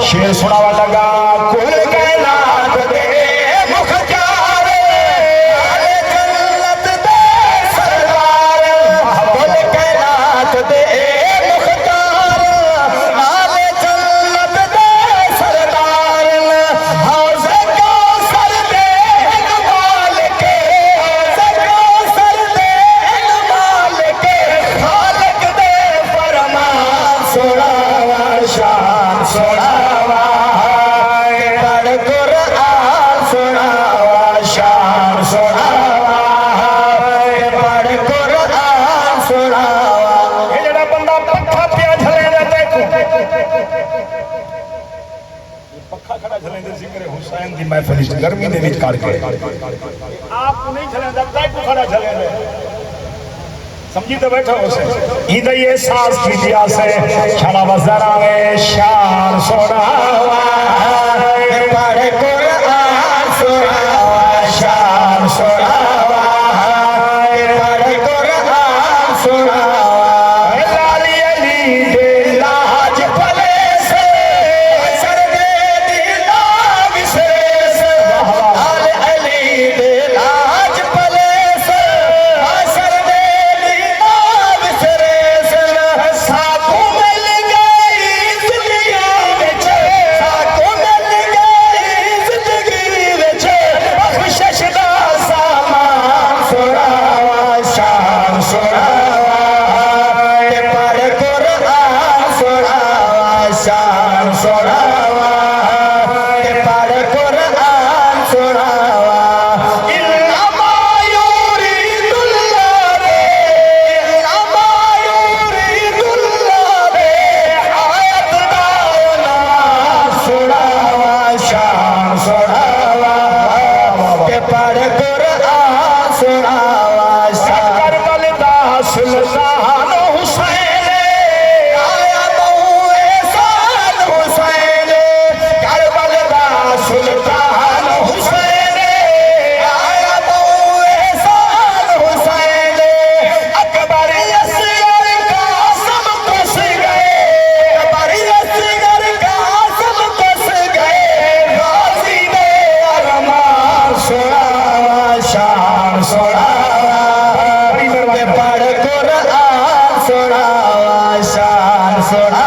शेर सुनावा लगा कुल कायनात दे मुखत्यार आले जन्नत दे सरदार कुल कायनात दे मुखत्यार आले जन्नत दे सरदार हौज़े कौसर दे कमाल के हौज़े कौसर दे कमाल के खालिक दे फरमान सुनावा शान सुनावा पढ़ कुरान सुनावा शान सुनावा पढ़ कुरान सुनावा ये जड़ा बंदा पक्खा पिया झले जाता है पक्खा खड़ा झले दे जिक्र हुसैन दी महफिल गर्मी दे विच करके आप नहीं झले जाता है को खड़ा झले दे समझी तो बैठो उसे इधर ये सास की दिया से छला बजरा में शान सुनावा पढ़ कुरान सुनावा शान सुनावा पढ़ कुरान सुनावा लाली अली दे लाज भले से सर दे दिला विशेष लाली अली दे लाज भले से सर दे Sora